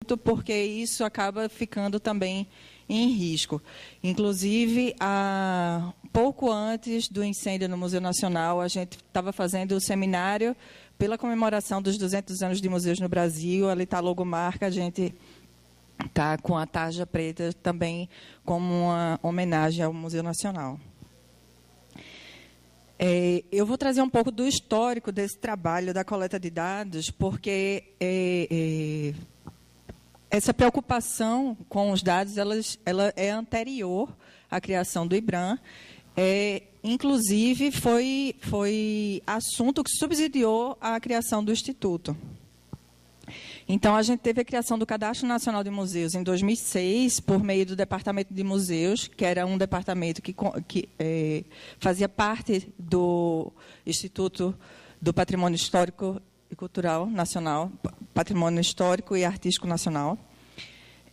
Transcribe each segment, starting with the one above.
Instituto, porque isso acaba ficando também em risco. Inclusive, pouco antes do incêndio no Museu Nacional, a gente estava fazendo o seminário pela comemoração dos 200 anos de museus no Brasil. Ali está a logomarca, a gente está com a tarja preta também como uma homenagem ao Museu Nacional. Eu vou trazer um pouco do histórico desse trabalho da coleta de dados, porque essa preocupação com os dados ela é anterior à criação do IBRAM. Inclusive, foi assunto que subsidiou a criação do Instituto. Então, a gente teve a criação do Cadastro Nacional de Museus em 2006, por meio do Departamento de Museus, que era um departamento que fazia parte do Instituto do Patrimônio Histórico e Cultural Nacional, Patrimônio Histórico e Artístico Nacional.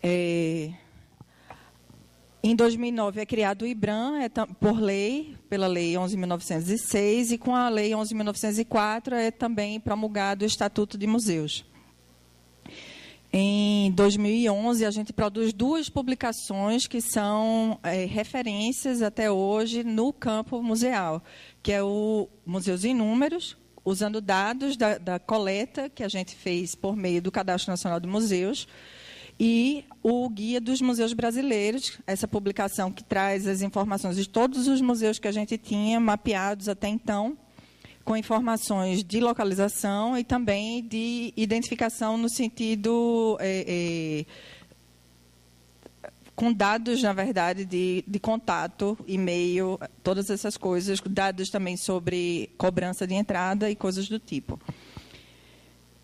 Em 2009 é criado o IBRAM, por lei, pela Lei 11.906, e com a Lei 11.904 é também promulgado o Estatuto de Museus. Em 2011, a gente produz 2 publicações que são referências até hoje no campo museal, que é o Museus em Números, usando dados da coleta que a gente fez por meio do Cadastro Nacional de Museus, e o Guia dos Museus Brasileiros, essa publicação que traz as informações de todos os museus que a gente tinha mapeados até então, com informações de localização e também de identificação no sentido com dados, na verdade, de contato, e-mail, todas essas coisas, dados também sobre cobrança de entrada e coisas do tipo.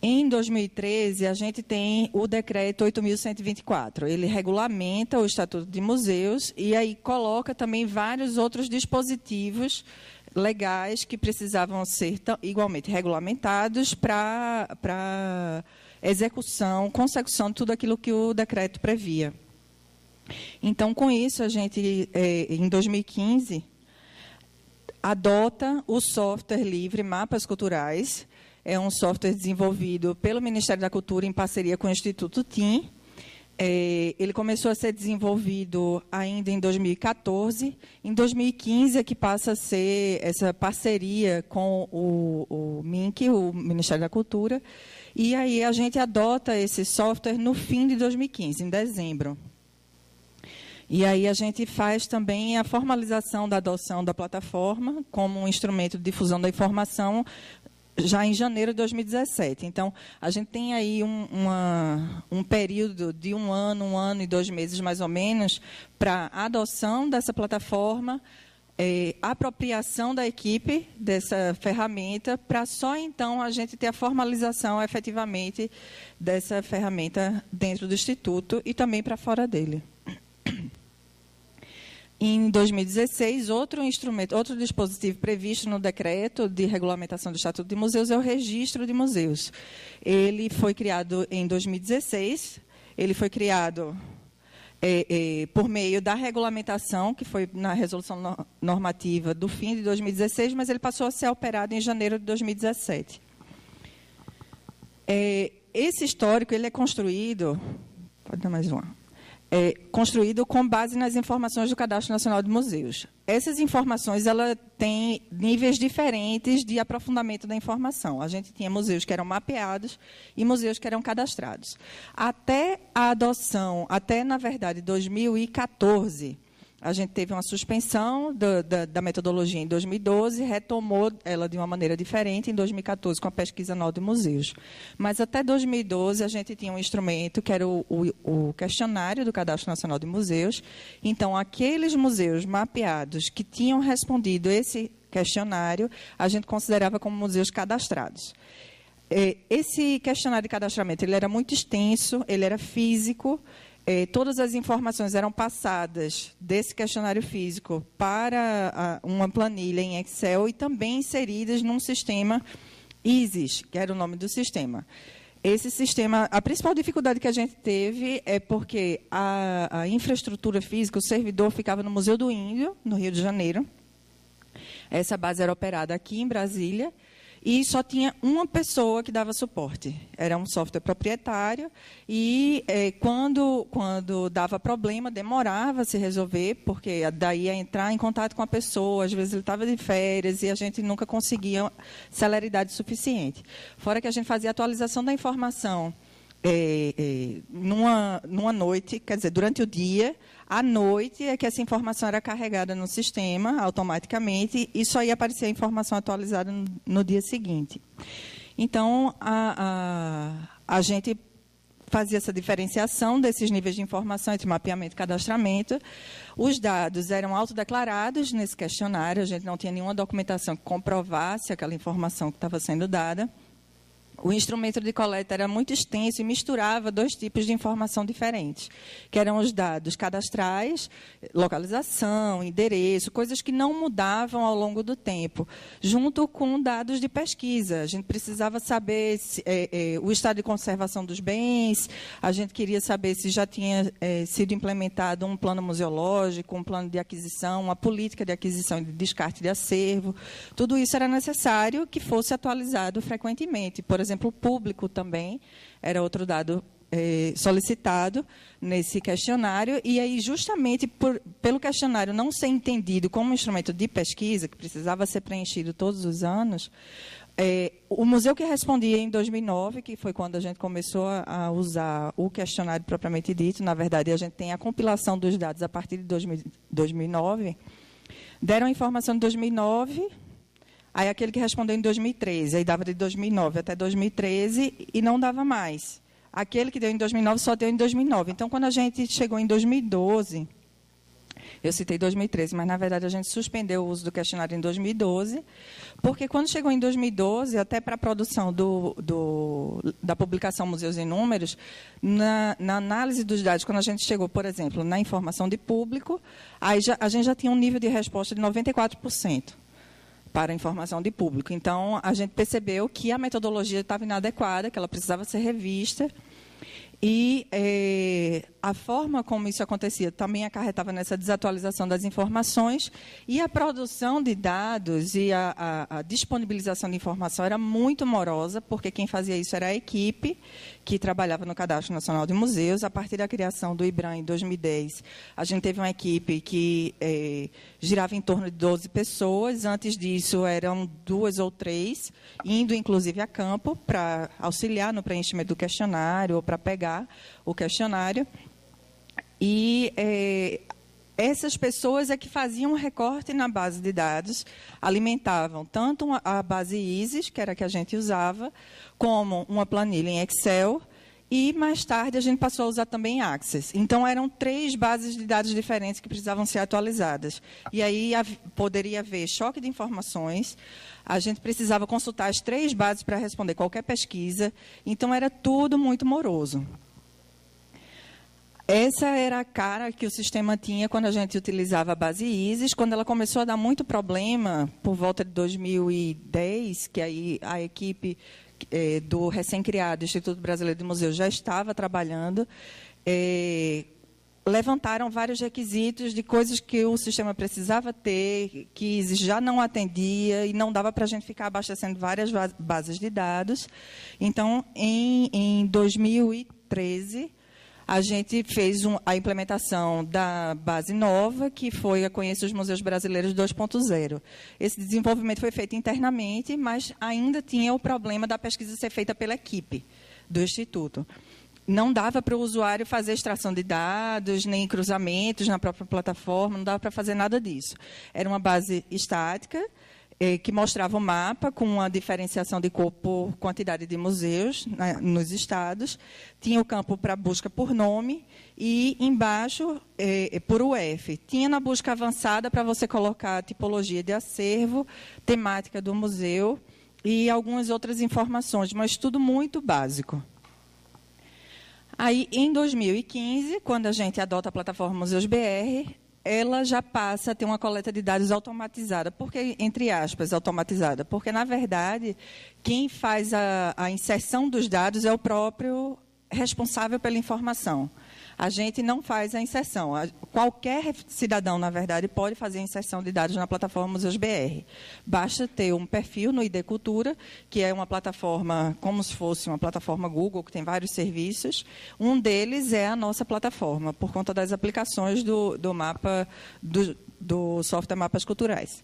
Em 2013, a gente tem o decreto 8.124. Ele regulamenta o Estatuto de Museus e aí coloca também vários outros dispositivos legais que precisavam ser igualmente regulamentados para execução, consecução de tudo aquilo que o decreto previa. Então, com isso, a gente, em 2015, adota o software livre Mapas Culturais. É um software desenvolvido pelo Ministério da Cultura em parceria com o Instituto TIM. Ele começou a ser desenvolvido ainda em 2014. Em 2015 é que passa a ser essa parceria com o MINC, o Ministério da Cultura. E aí a gente adota esse software no fim de 2015, em dezembro. E aí a gente faz também a formalização da adoção da plataforma como um instrumento de difusão da informação já em janeiro de 2017. Então, a gente tem aí um período de um ano e 2 meses, mais ou menos, para a adoção dessa plataforma, apropriação da equipe dessa ferramenta, para só então a gente ter a formalização, efetivamente, dessa ferramenta dentro do Instituto e também para fora dele. Em 2016, outro dispositivo previsto no decreto de regulamentação do Estatuto de Museus é o Registro de Museus. Ele foi criado em 2016, ele foi criado por meio da regulamentação, que foi na resolução normativa do fim de 2016, mas ele passou a ser operado em janeiro de 2017. Esse histórico ele é construído... Pode dar mais uma. Construído com base nas informações do Cadastro Nacional de Museus. Essas informações têm níveis diferentes de aprofundamento da informação. A gente tinha museus que eram mapeados e museus que eram cadastrados. Até a adoção, na verdade, 2014, a gente teve uma suspensão da metodologia em 2012, retomou ela de uma maneira diferente em 2014 com a pesquisa anual de museus. Mas até 2012 a gente tinha um instrumento que era o questionário do Cadastro Nacional de Museus. Então, aqueles museus mapeados que tinham respondido esse questionário, a gente considerava como museus cadastrados. Esse questionário de cadastramento ele era muito extenso, ele era físico. Todas as informações eram passadas desse questionário físico para uma planilha em Excel e também inseridas num sistema ISIS, que era o nome do sistema. Esse sistema, a principal dificuldade que a gente teve é porque a infraestrutura física, o servidor ficava no Museu do Índio, no Rio de Janeiro. Essa base era operada aqui em Brasília. e só tinha uma pessoa que dava suporte. Era um software proprietário e, quando dava problema, demorava a se resolver, porque daí ia entrar em contato com a pessoa, às vezes ele estava de férias e a gente nunca conseguia celeridade suficiente. Fora que a gente fazia atualização da informação numa noite, quer dizer, durante o dia, à noite é que essa informação era carregada no sistema automaticamente e só ia aparecer a informação atualizada no dia seguinte. Então, a gente fazia essa diferenciação desses níveis de informação entre mapeamento e cadastramento. Os dados eram autodeclarados nesse questionário, a gente não tinha nenhuma documentação que comprovasse aquela informação que estava sendo dada. O instrumento de coleta era muito extenso e misturava dois tipos de informação diferentes, que eram os dados cadastrais, localização, endereço, coisas que não mudavam ao longo do tempo, junto com dados de pesquisa. A gente precisava saber o estado de conservação dos bens, a gente queria saber se já tinha sido implementado um plano museológico, um plano de aquisição, uma política de aquisição e de descarte de acervo. Tudo isso era necessário que fosse atualizado frequentemente. Por exemplo, o público também era outro dado solicitado nesse questionário, e aí, justamente pelo questionário não ser entendido como um instrumento de pesquisa, que precisava ser preenchido todos os anos, o museu que respondia em 2009, que foi quando a gente começou a usar o questionário propriamente dito, na verdade, a gente tem a compilação dos dados a partir de 2009, deram a informação de 2009, aí aquele que respondeu em 2013, aí dava de 2009 até 2013 e não dava mais. Aquele que deu em 2009 só deu em 2009. Então, quando a gente chegou em 2012, eu citei 2013, mas, na verdade, a gente suspendeu o uso do questionário em 2012, porque, quando chegou em 2012, até para a produção da publicação Museus em Números, na análise dos dados, quando a gente chegou, por exemplo, na informação de público, aí a gente já tinha um nível de resposta de 94%. Para a informação de público. Então, a gente percebeu que a metodologia estava inadequada, que ela precisava ser revista, e a forma como isso acontecia também acarretava nessa desatualização das informações, e a produção de dados e a disponibilização de informação era muito morosa, porque quem fazia isso era a equipe que trabalhava no Cadastro Nacional de Museus. A partir da criação do IBRAM, em 2010, a gente teve uma equipe que girava em torno de 12 pessoas. Antes disso, eram 2 ou 3, indo, inclusive, a campo para auxiliar no preenchimento do questionário ou para pegar o questionário. E essas pessoas é que faziam um recorte na base de dados, alimentavam tanto a base ISIS, que era a que a gente usava, como uma planilha em Excel, e, mais tarde, a gente passou a usar também Access. Então, eram 3 bases de dados diferentes que precisavam ser atualizadas. E aí poderia haver choque de informações, a gente precisava consultar as 3 bases para responder qualquer pesquisa, então era tudo muito moroso. Essa era a cara que o sistema tinha quando a gente utilizava a base ISIS. Quando ela começou a dar muito problema, por volta de 2010, que aí a equipe do recém-criado Instituto Brasileiro de Museus já estava trabalhando, levantaram vários requisitos de coisas que o sistema precisava ter, que ISIS já não atendia, e não dava para a gente ficar abastecendo várias bases de dados. Então, em 2013... a gente fez a implementação da base nova, que foi a Conheça os Museus Brasileiros 2.0. Esse desenvolvimento foi feito internamente, mas ainda tinha o problema da pesquisa ser feita pela equipe do Instituto. Não dava para o usuário fazer extração de dados, nem cruzamentos na própria plataforma, não dava para fazer nada disso. Era uma base estática, que mostrava o mapa com uma diferenciação de cor por quantidade de museus nos estados. Tinha o campo para busca por nome e, embaixo, por UF. Tinha na busca avançada para você colocar a tipologia de acervo, temática do museu e algumas outras informações, mas tudo muito básico. Aí, em 2015, quando a gente adota a plataforma Museus BR, ela já passa a ter uma coleta de dados automatizada. Por que, entre aspas, automatizada? Porque, na verdade, quem faz a inserção dos dados é o próprio responsável pela informação. A gente não faz a inserção. Qualquer cidadão, na verdade, pode fazer a inserção de dados na plataforma Museus BR. Basta ter um perfil no ID Cultura, que é uma plataforma, como se fosse uma plataforma Google, que tem vários serviços. Um deles é a nossa plataforma, por conta das aplicações do mapa, do software Mapas Culturais.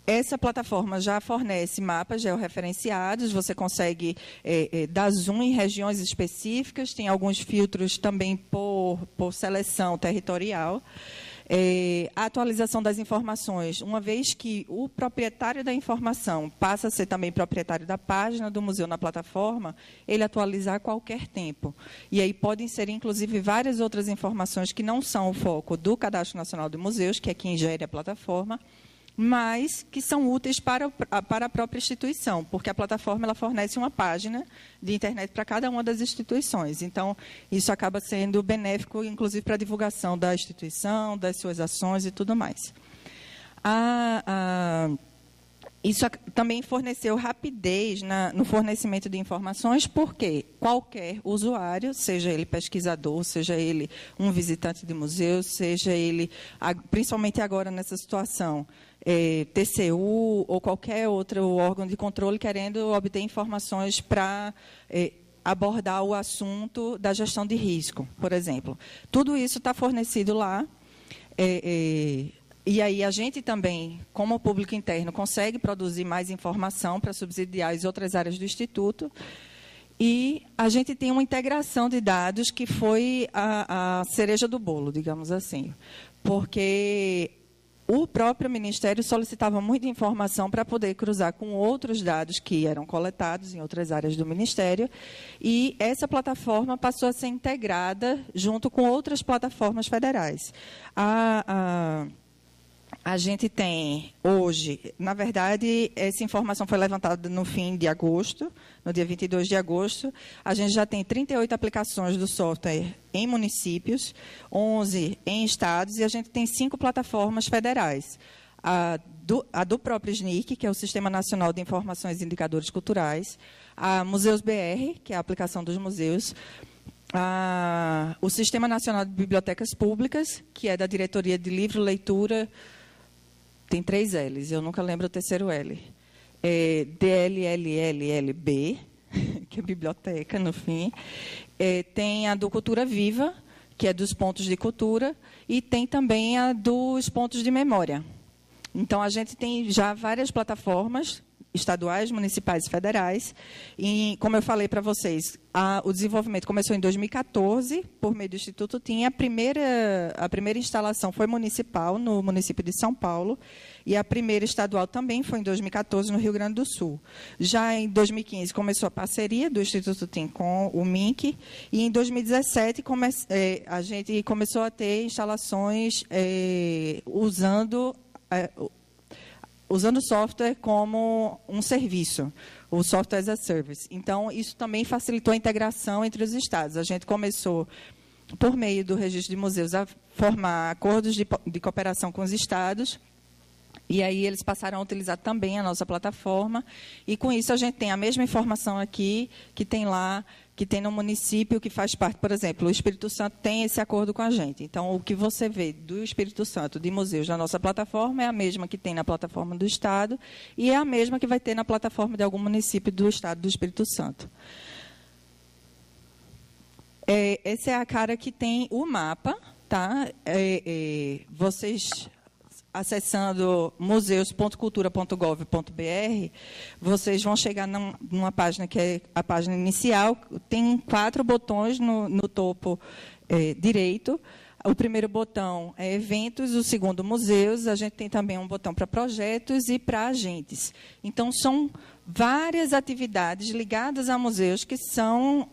Essa plataforma já fornece mapas georreferenciados, você consegue dar zoom em regiões específicas, tem alguns filtros também por seleção territorial. A atualização das informações, uma vez que o proprietário da informação passa a ser também proprietário da página do museu na plataforma, ele atualiza a qualquer tempo. E aí podem ser, inclusive, várias outras informações que não são o foco do Cadastro Nacional de Museus, que é quem gere a plataforma, mas que são úteis para a própria instituição, porque a plataforma ela fornece uma página de internet para cada uma das instituições. Então, isso acaba sendo benéfico, inclusive, para a divulgação da instituição, das suas ações e tudo mais. Isso também forneceu rapidez no fornecimento de informações, porque qualquer usuário, seja ele pesquisador, seja ele um visitante de museu, seja ele, principalmente agora nessa situação, TCU ou qualquer outro órgão de controle querendo obter informações para abordar o assunto da gestão de risco, por exemplo. Tudo isso está fornecido lá. E aí a gente também, como público interno, consegue produzir mais informação para subsidiar as outras áreas do Instituto. E a gente tem uma integração de dados que foi a cereja do bolo, digamos assim. Porque o próprio Ministério solicitava muita informação para poder cruzar com outros dados que eram coletados em outras áreas do Ministério, e essa plataforma passou a ser integrada junto com outras plataformas federais. A gente tem hoje, na verdade, essa informação foi levantada no fim de agosto, no dia 22 de agosto. A gente já tem 38 aplicações do software em municípios, 11 em estados, e a gente tem 5 plataformas federais. A do próprio SNIC, que é o Sistema Nacional de Informações e Indicadores Culturais, a Museus BR, que é a aplicação dos museus, o Sistema Nacional de Bibliotecas Públicas, que é da Diretoria de Livro, Leitura. Tem 3 L's, eu nunca lembro o terceiro L. DLLLLB, que é biblioteca, no fim. Tem a do Cultura Viva, que é dos pontos de cultura, e tem também a dos pontos de memória. Então, a gente tem já várias plataformas estaduais, municipais e federais. E, como eu falei para vocês, o desenvolvimento começou em 2014, por meio do Instituto TIM. A primeira instalação foi municipal, no município de São Paulo, e a primeira estadual também foi em 2014, no Rio Grande do Sul. Já em 2015, começou a parceria do Instituto TIM com o MINC, e em 2017, a gente começou a ter instalações usando software como um serviço, o Software as a Service. Então, isso também facilitou a integração entre os estados. A gente começou, por meio do Registro de Museus, a formar acordos de cooperação com os estados, e aí eles passaram a utilizar também a nossa plataforma, e com isso a gente tem a mesma informação aqui que tem lá, que tem no município, que faz parte, por exemplo, o Espírito Santo tem esse acordo com a gente. Então, o que você vê do Espírito Santo, de museus, na nossa plataforma, é a mesma que tem na plataforma do Estado e é a mesma que vai ter na plataforma de algum município do Estado do Espírito Santo. Essa é a cara que tem o mapa, tá? Vocês, acessando museus.cultura.gov.br, vocês vão chegar numa página que é a página inicial. Tem 4 botões no topo direito. O primeiro botão é eventos, o segundo museus. A gente tem também um botão para projetos e para agentes. Então, são várias atividades ligadas a museus que são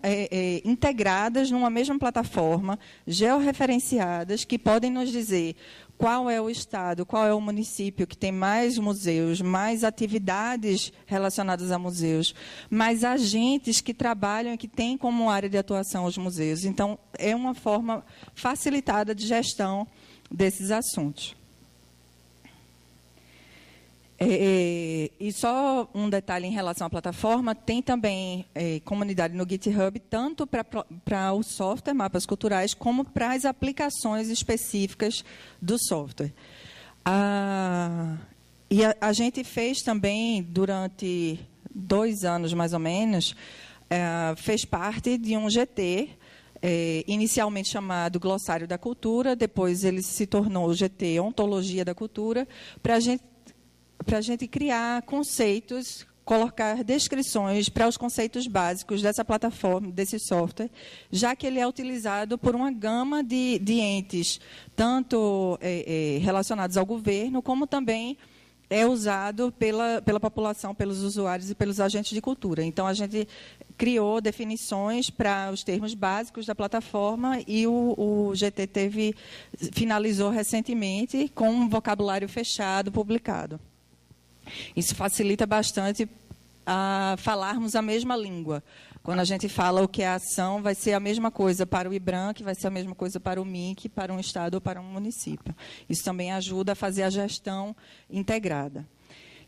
integradas numa mesma plataforma, georreferenciadas, que podem nos dizer qual é o estado, qual é o município que tem mais museus, mais atividades relacionadas a museus, mais agentes que trabalham e que têm como área de atuação os museus. Então, é uma forma facilitada de gestão desses assuntos. E só um detalhe em relação à plataforma, tem também comunidade no GitHub, tanto para o software, mapas culturais, como para as aplicações específicas do software. E a gente fez também, durante 2 anos, mais ou menos, fez parte de um GT, inicialmente chamado Glossário da Cultura, depois ele se tornou o GT Ontologia da Cultura, para a gente criar conceitos, colocar descrições para os conceitos básicos dessa plataforma, desse software, já que ele é utilizado por uma gama de entes, tanto relacionados ao governo, como também é usado pela população, pelos usuários e pelos agentes de cultura. Então, a gente criou definições para os termos básicos da plataforma e o GT finalizou recentemente com um vocabulário fechado, publicado. Isso facilita bastante a falarmos a mesma língua. Quando a gente fala o que é ação, vai ser a mesma coisa para o IBRAM, que vai ser a mesma coisa para o MIC, para um estado ou para um município. Isso também ajuda a fazer a gestão integrada.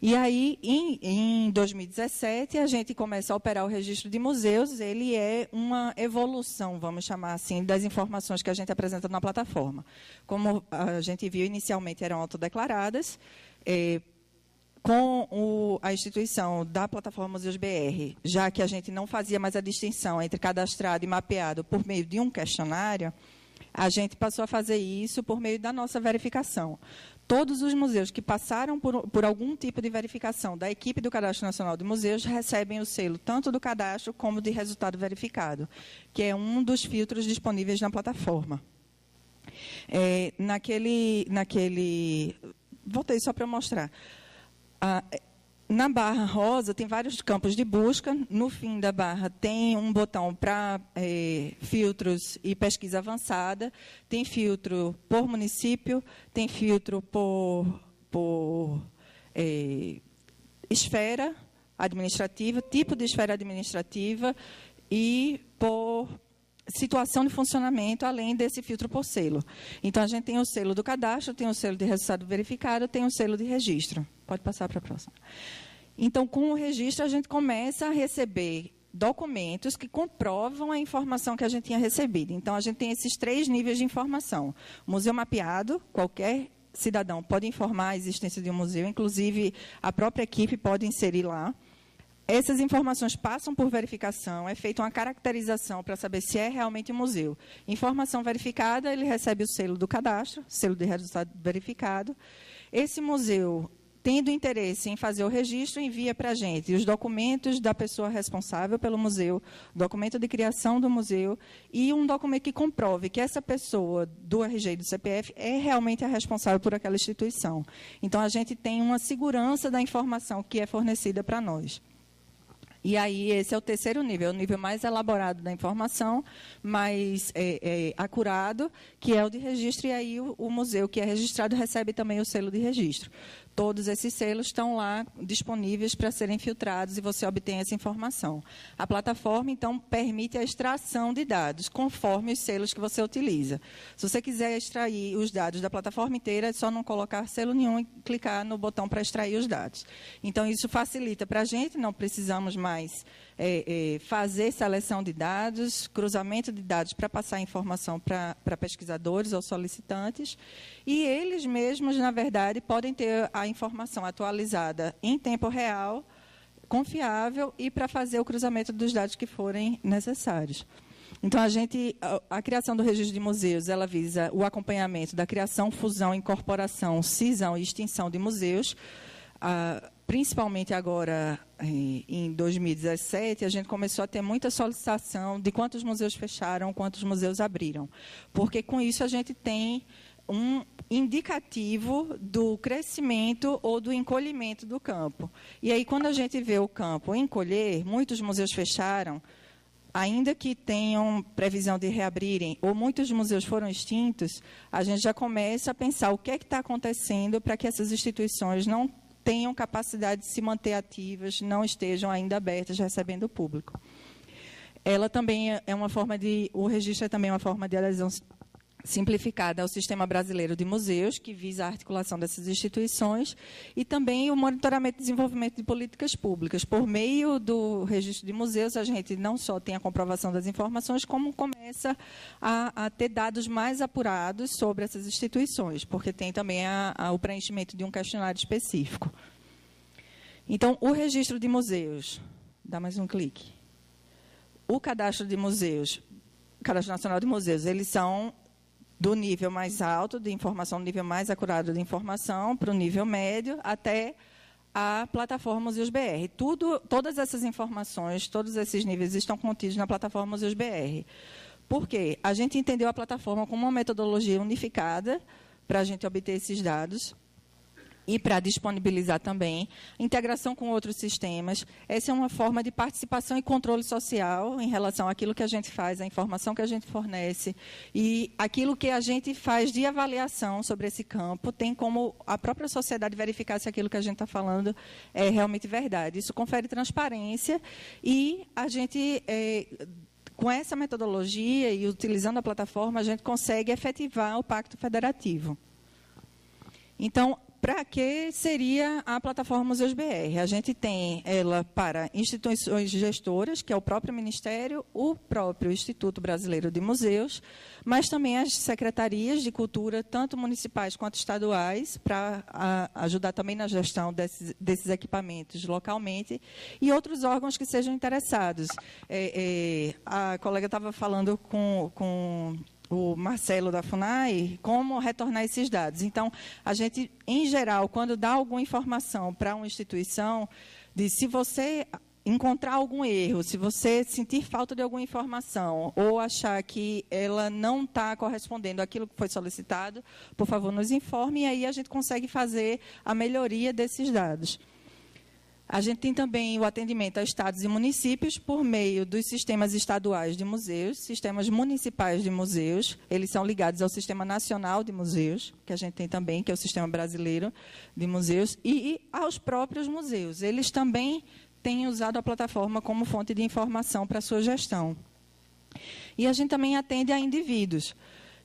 E aí, em 2017, a gente começa a operar o registro de museus. Ele é uma evolução, vamos chamar assim, das informações que a gente apresenta na plataforma. Como a gente viu, inicialmente eram autodeclaradas. Com a instituição da plataforma Museus BR, já que a gente não fazia mais a distinção entre cadastrado e mapeado por meio de um questionário, a gente passou a fazer isso por meio da nossa verificação. Todos os museus que passaram por algum tipo de verificação da equipe do Cadastro Nacional de Museus recebem o selo tanto do cadastro como de resultado verificado, que é um dos filtros disponíveis na plataforma. Voltei só para mostrar. Na barra rosa tem vários campos de busca. No fim da barra tem um botão para filtros e pesquisa avançada. Tem filtro por município, tem filtro por esfera administrativa, tipo de esfera administrativa e por situação de funcionamento, além desse filtro por selo. Então, a gente tem o selo do cadastro, tem o selo de resultado verificado, tem o selo de registro. Pode passar para a próxima. Então, com o registro, a gente começa a receber documentos que comprovam a informação que a gente tinha recebido. Então, a gente tem esses 3 níveis de informação. Museu mapeado, qualquer cidadão pode informar a existência de um museu, inclusive a própria equipe pode inserir lá. Essas informações passam por verificação, é feita uma caracterização para saber se é realmente um museu. Informação verificada, ele recebe o selo do cadastro, selo de resultado verificado. Esse museu, tendo interesse em fazer o registro, envia para a gente os documentos da pessoa responsável pelo museu, documento de criação do museu e um documento que comprove que essa pessoa do RG e do CPF é realmente a responsável por aquela instituição. Então, a gente tem uma segurança da informação que é fornecida para nós. E aí, esse é o 3º nível, é o nível mais elaborado da informação, mais acurado, que é o de registro, e aí o museu que é registrado recebe também o selo de registro. Todos esses selos estão lá disponíveis para serem filtrados e você obtém essa informação. A plataforma, então, permite a extração de dados, conforme os selos que você utiliza. Se você quiser extrair os dados da plataforma inteira, é só não colocar selo nenhum e clicar no botão para extrair os dados. Então, isso facilita para a gente, não precisamos mais fazer seleção de dados, cruzamento de dados para passar informação para pesquisadores ou solicitantes, e eles mesmos, na verdade, podem ter a informação atualizada em tempo real, confiável, e para fazer o cruzamento dos dados que forem necessários. Então, a criação do registro de museus, ela visa o acompanhamento da criação, fusão, incorporação, cisão e extinção de museus. Principalmente agora, em 2017, a gente começou a ter muita solicitação de quantos museus fecharam, quantos museus abriram. Porque, com isso, a gente tem um indicativo do crescimento ou do encolhimento do campo. E aí, quando a gente vê o campo encolher, muitos museus fecharam, ainda que tenham previsão de reabrirem, ou muitos museus foram extintos, a gente já começa a pensar o que é que está acontecendo para que essas instituições não tenham capacidade de se manter ativas, não estejam ainda abertas, recebendo o público. Ela também é uma forma o registro é também uma forma de adesão simplificada ao Sistema Brasileiro de Museus, que visa a articulação dessas instituições, e também o monitoramento e desenvolvimento de políticas públicas. Por meio do registro de museus, a gente não só tem a comprovação das informações, como começa a ter dados mais apurados sobre essas instituições, porque tem também o preenchimento de um questionário específico. Então, o registro de museus, dá mais um clique. O cadastro de museus, o Cadastro Nacional de Museus, eles são do nível mais alto de informação, do nível mais acurado de informação, para o nível médio, até a plataforma Museus BR. Todas essas informações, todos esses níveis estão contidos na plataforma Museus BR. Por quê? A gente entendeu a plataforma como uma metodologia unificada para a gente obter esses dados e para disponibilizar também integração com outros sistemas. Essa é uma forma de participação e controle social em relação àquilo que a gente faz, a informação que a gente fornece e aquilo que a gente faz de avaliação sobre esse campo, tem como a própria sociedade verificar se aquilo que a gente está falando é realmente verdade. Isso confere transparência e a gente, com essa metodologia e utilizando a plataforma, a gente consegue efetivar o Pacto Federativo. Então, para que seria a plataforma Museus BR? A gente tem ela para instituições gestoras, que é o próprio Ministério, o próprio Instituto Brasileiro de Museus, mas também as secretarias de cultura, tanto municipais quanto estaduais, para ajudar também na gestão desses equipamentos localmente, e outros órgãos que sejam interessados. A colega estava falando com o Marcelo da FUNAI, como retornar esses dados. Então, a gente, em geral, quando dá alguma informação para uma instituição, diz, se você encontrar algum erro, se você sentir falta de alguma informação ou achar que ela não está correspondendo àquilo que foi solicitado, por favor, nos informe, e aí a gente consegue fazer a melhoria desses dados. A gente tem também o atendimento a estados e municípios por meio dos sistemas estaduais de museus, sistemas municipais de museus, eles são ligados ao Sistema Nacional de Museus, que a gente tem também, que é o Sistema Brasileiro de Museus, e aos próprios museus. Eles também têm usado a plataforma como fonte de informação para a sua gestão. E a gente também atende a indivíduos,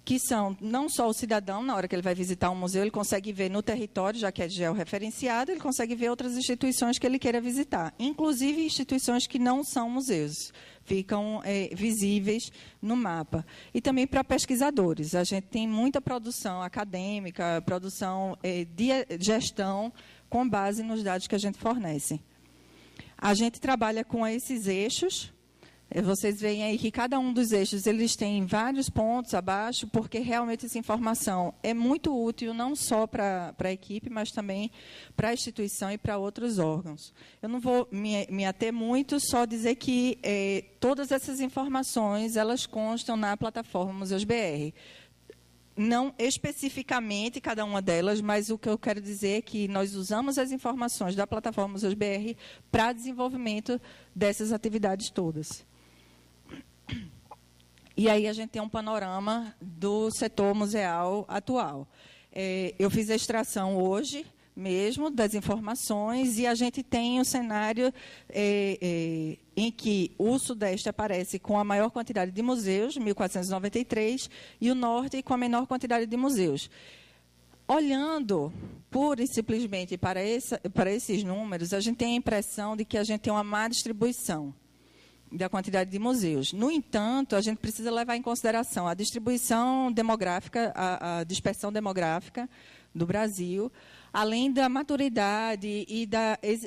que são não só o cidadão, na hora que ele vai visitar um museu, ele consegue ver no território, já que é georreferenciado, ele consegue ver outras instituições que ele queira visitar, inclusive instituições que não são museus, ficam visíveis no mapa. E também para pesquisadores, a gente tem muita produção acadêmica, produção de gestão, com base nos dados que a gente fornece. A gente trabalha com esses eixos. Vocês veem aí que cada um dos eixos eles tem vários pontos abaixo, porque realmente essa informação é muito útil, não só para a equipe, mas também para a instituição e para outros órgãos. Eu não vou me ater muito, só dizer que todas essas informações elas constam na plataforma Museus BR. Não especificamente cada uma delas, mas o que eu quero dizer é que nós usamos as informações da plataforma Museus BR para desenvolvimento dessas atividades todas. E aí a gente tem um panorama do setor museal atual. Eu fiz a extração hoje mesmo das informações e a gente tem um cenário em que o Sudeste aparece com a maior quantidade de museus, 1.493, e o Norte com a menor quantidade de museus. Olhando pura e simplesmente para esses números, a gente tem a impressão de que a gente tem uma má distribuição da quantidade de museus. No entanto, a gente precisa levar em consideração a distribuição demográfica, a dispersão demográfica do Brasil, além da maturidade e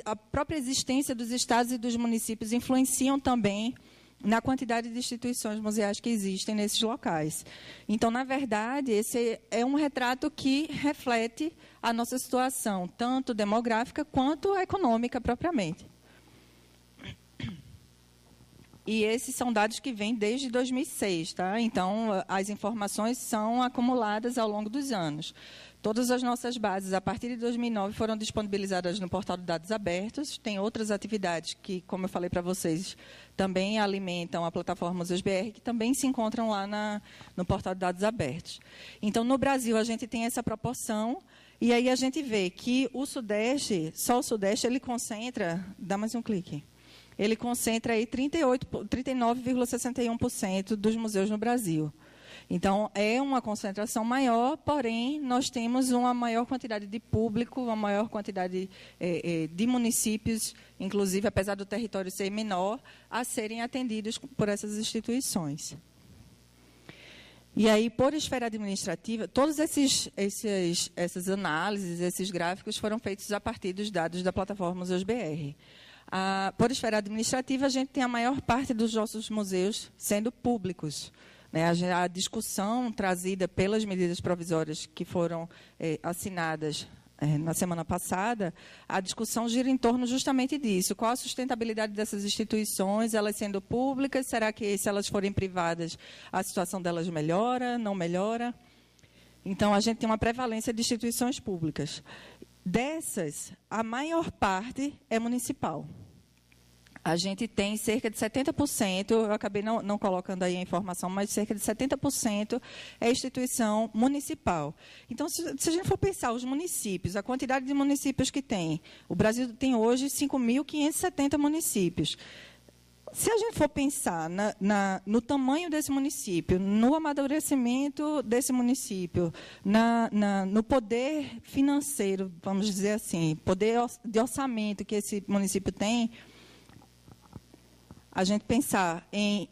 a própria existência dos estados e dos municípios influenciam também na quantidade de instituições museais que existem nesses locais. Então, na verdade, esse é um retrato que reflete a nossa situação, tanto demográfica quanto econômica propriamente. E esses são dados que vêm desde 2006, tá? Então, as informações são acumuladas ao longo dos anos. Todas as nossas bases, a partir de 2009, foram disponibilizadas no Portal de Dados Abertos. Tem outras atividades que, como eu falei para vocês, também alimentam a plataforma Museus BR, que também se encontram lá no Portal de Dados Abertos. Então, no Brasil, a gente tem essa proporção, e aí a gente vê que o Sudeste, só o Sudeste, ele concentra... Dá mais um clique. Ele concentra aí 39,61% dos museus no Brasil. Então, é uma concentração maior, porém, nós temos uma maior quantidade de público, uma maior quantidade de municípios, inclusive, apesar do território ser menor, a serem atendidos por essas instituições. E aí, por esfera administrativa, todas essas análises, esses gráficos foram feitos a partir dos dados da plataforma Museus BR. Por esfera administrativa, a gente tem a maior parte dos nossos museus sendo públicos. A discussão trazida pelas medidas provisórias que foram assinadas na semana passada, a discussão gira em torno justamente disso. Qual a sustentabilidade dessas instituições, elas sendo públicas? Será que, se elas forem privadas, a situação delas melhora, não melhora? Então, a gente tem uma prevalência de instituições públicas. Dessas, a maior parte é municipal. A gente tem cerca de 70%, eu acabei não colocando aí a informação, mas cerca de 70% é instituição municipal. Então, se a gente for pensar os municípios, a quantidade de municípios que tem, o Brasil tem hoje 5.570 municípios. Se a gente for pensar no tamanho desse município, no amadurecimento desse município, no poder financeiro, vamos dizer assim, poder de orçamento que esse município tem, a gente pensar em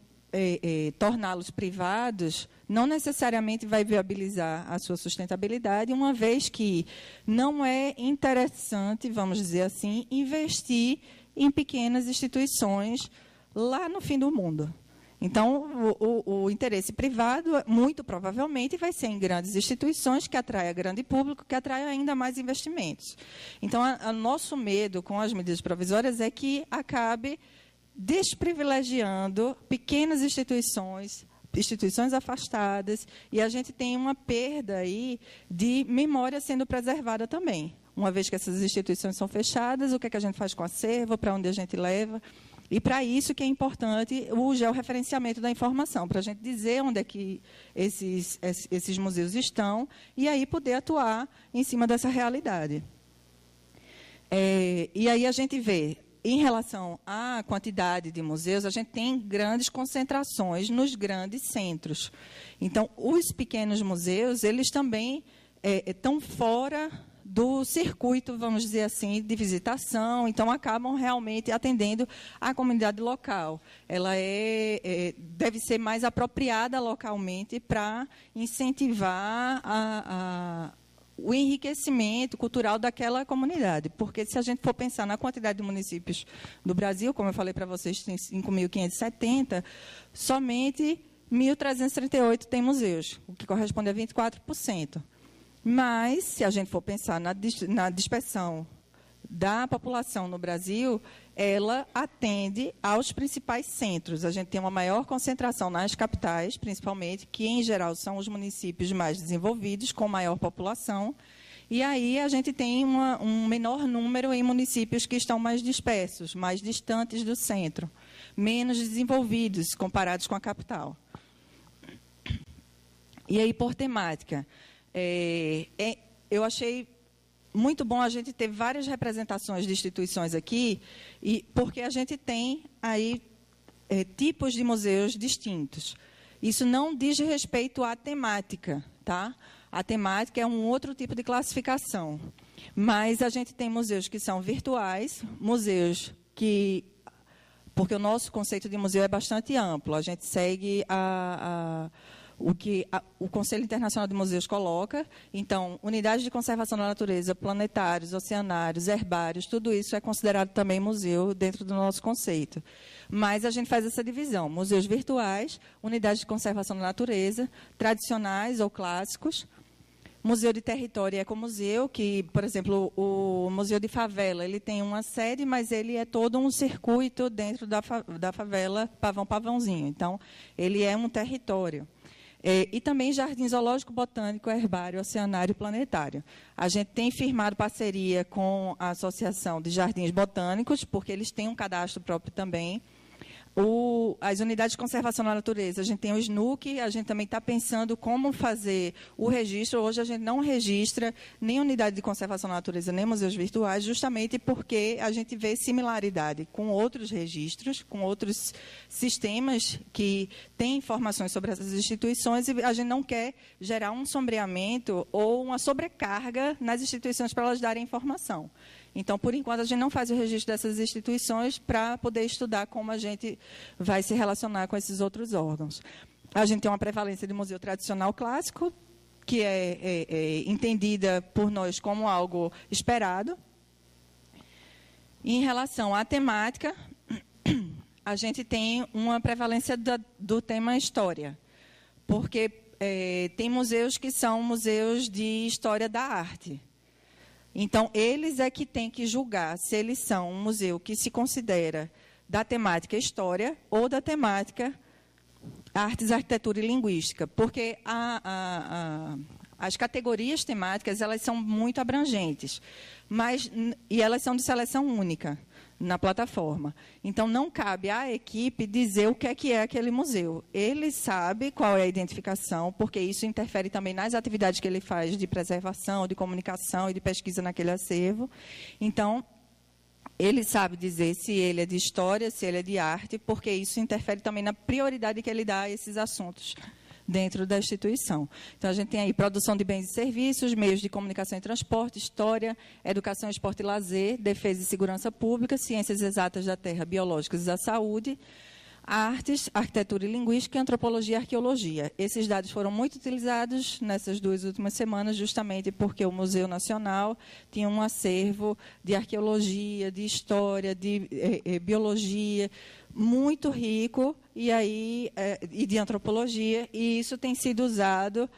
torná-los privados não necessariamente vai viabilizar a sua sustentabilidade, uma vez que não é interessante, vamos dizer assim, investir em pequenas instituições lá no fim do mundo. Então, o interesse privado, muito provavelmente, vai ser em grandes instituições que atraem grande público, que atraem ainda mais investimentos. Então, o nosso medo com as medidas provisórias é que acabe desprivilegiando pequenas instituições afastadas, e a gente tem uma perda aí de memória sendo preservada também. Uma vez que essas instituições são fechadas, o que é que a gente faz com o acervo, para onde a gente leva? E, para isso, que é importante o georreferenciamento da informação, para a gente dizer onde é que esses museus estão, e aí poder atuar em cima dessa realidade. E aí a gente vê, em relação à quantidade de museus, a gente tem grandes concentrações nos grandes centros. Então, os pequenos museus, eles também estão fora do circuito, vamos dizer assim, de visitação, então acabam realmente atendendo a comunidade local. Ela deve ser mais apropriada localmente para incentivar o enriquecimento cultural daquela comunidade. Porque, se a gente for pensar na quantidade de municípios do Brasil, como eu falei para vocês, tem 5.570, somente 1.338 tem museus, o que corresponde a 24%. Mas, se a gente for pensar na dispersão da população no Brasil, ela atende aos principais centros. A gente tem uma maior concentração nas capitais, principalmente, que, em geral, são os municípios mais desenvolvidos, com maior população. E aí a gente tem um menor número em municípios que estão mais dispersos, mais distantes do centro, menos desenvolvidos, comparados com a capital. E aí, por temática, eu achei muito bom a gente ter várias representações de instituições aqui, porque a gente tem aí tipos de museus distintos. Isso não diz respeito à temática, tá? A temática é um outro tipo de classificação. Mas a gente tem museus que são virtuais, museus que... Porque o nosso conceito de museu é bastante amplo. A gente segue o que o Conselho Internacional de Museus coloca. Então, unidades de conservação da natureza, planetários, oceanários, herbários, tudo isso é considerado também museu dentro do nosso conceito. Mas a gente faz essa divisão: museus virtuais, unidades de conservação da natureza, tradicionais ou clássicos, museu de território e ecomuseu, que, por exemplo, o Museu de Favela, ele tem uma sede, mas ele é todo um circuito dentro da favela Pavão-Pavãozinho. Então, ele é um território. E também jardim zoológico, botânico, herbário, oceanário e planetário. A gente tem firmado parceria com a Associação de Jardins Botânicos, porque eles têm um cadastro próprio também. as unidades de conservação da natureza, a gente tem o SNUC, a gente também está pensando como fazer o registro. Hoje a gente não registra nem unidade de conservação da natureza, nem museus virtuais, justamente porque a gente vê similaridade com outros registros, com outros sistemas que têm informações sobre essas instituições, e a gente não quer gerar um sombreamento ou uma sobrecarga nas instituições para elas darem informação. Então, por enquanto, a gente não faz o registro dessas instituições para poder estudar como a gente vai se relacionar com esses outros órgãos. A gente tem uma prevalência de museu tradicional clássico, que é entendida por nós como algo esperado. Em relação à temática, a gente tem uma prevalência do tema história, porque tem museus que são museus de história da arte. Então, eles é que têm que julgar se eles são um museu que se considera da temática história ou da temática artes, arquitetura e linguística, porque as categorias temáticas elas são muito abrangentes, e elas são de seleção única na plataforma. Então, não cabe à equipe dizer o que é aquele museu. Ele sabe qual é a identificação, porque isso interfere também nas atividades que ele faz de preservação, de comunicação e de pesquisa naquele acervo. Então, ele sabe dizer se ele é de história, se ele é de arte, porque isso interfere também na prioridade que ele dá a esses assuntos dentro da instituição. Então, a gente tem aí produção de bens e serviços, meios de comunicação e transporte, história, educação, esporte e lazer, defesa e segurança pública, ciências exatas da terra, biológicas e da saúde, artes, arquitetura e linguística, antropologia e arqueologia. Esses dados foram muito utilizados nessas 2 últimas semanas, justamente porque o Museu Nacional tinha um acervo de arqueologia, de história, de biologia, muito rico, e de antropologia, e isso tem sido usado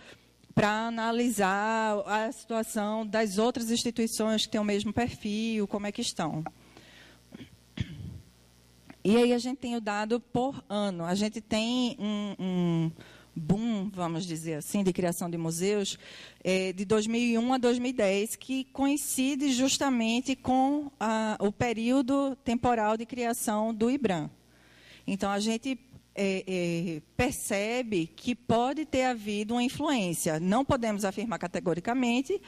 para analisar a situação das outras instituições que têm o mesmo perfil, como é que estão. E aí a gente tem o dado por ano. A gente tem um boom, vamos dizer assim, de criação de museus de 2001 a 2010, que coincide justamente com o período temporal de criação do IBRAM. Então, a gente percebe que pode ter havido uma influência. Não podemos afirmar categoricamente,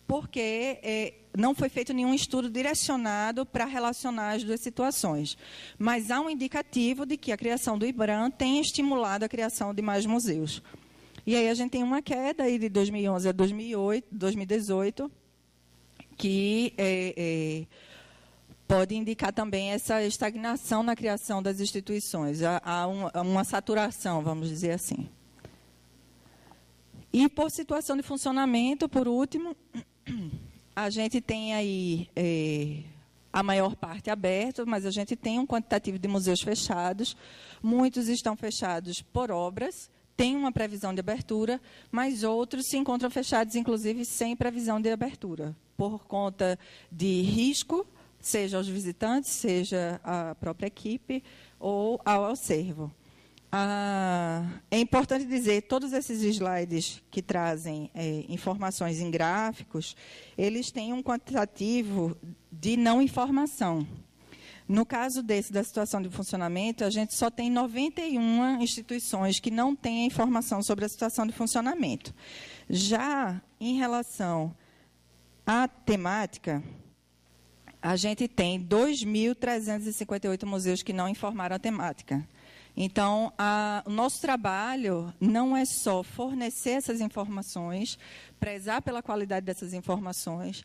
porque não foi feito nenhum estudo direcionado para relacionar as duas situações. Mas há um indicativo de que a criação do IBRAM tem estimulado a criação de mais museus. E aí a gente tem uma queda aí de 2011 a 2018, que pode indicar também essa estagnação na criação das instituições. Há uma saturação, vamos dizer assim. E por situação de funcionamento, por último, a gente tem aí a maior parte aberta, mas a gente tem um quantitativo de museus fechados. Muitos estão fechados por obras, tem uma previsão de abertura, mas outros se encontram fechados, inclusive, sem previsão de abertura, por conta de risco, seja aos visitantes, seja à própria equipe ou ao acervo. É importante dizer, todos esses slides que trazem informações em gráficos, eles têm um quantitativo de não informação. No caso da situação de funcionamento, a gente só tem 91 instituições que não têm informação sobre a situação de funcionamento. Já em relação à temática, a gente tem 2.358 museus que não informaram a temática. Então, o nosso trabalho não é só fornecer essas informações, prezar pela qualidade dessas informações,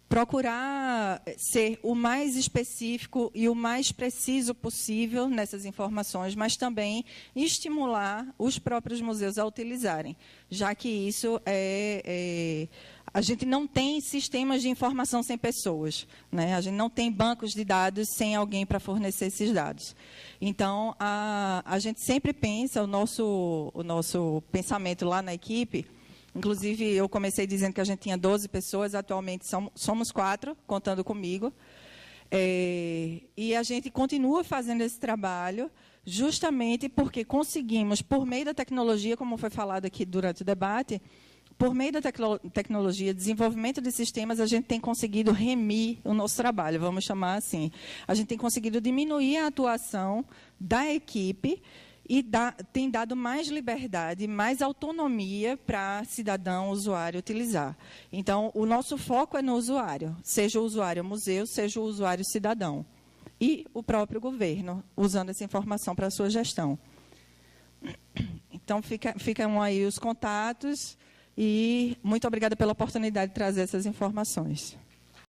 procurar ser o mais específico e o mais preciso possível nessas informações, mas também estimular os próprios museus a utilizarem, já que isso a gente não tem sistemas de informação sem pessoas, né? A gente não tem bancos de dados sem alguém para fornecer esses dados. Então, a gente sempre pensa, o nosso pensamento lá na equipe, inclusive eu comecei dizendo que a gente tinha 12 pessoas, atualmente somos 4, contando comigo, e a gente continua fazendo esse trabalho justamente porque conseguimos, por meio da tecnologia, como foi falado aqui durante o debate, por meio da tecnologia, desenvolvimento de sistemas, a gente tem conseguido remir o nosso trabalho, vamos chamar assim. A gente tem conseguido diminuir a atuação da equipe e tem dado mais liberdade, mais autonomia para cidadão, usuário utilizar. Então, o nosso foco é no usuário, seja o usuário museu, seja o usuário cidadão. E o próprio governo, usando essa informação para a sua gestão. Então, ficam aí os contatos e muito obrigada pela oportunidade de trazer essas informações.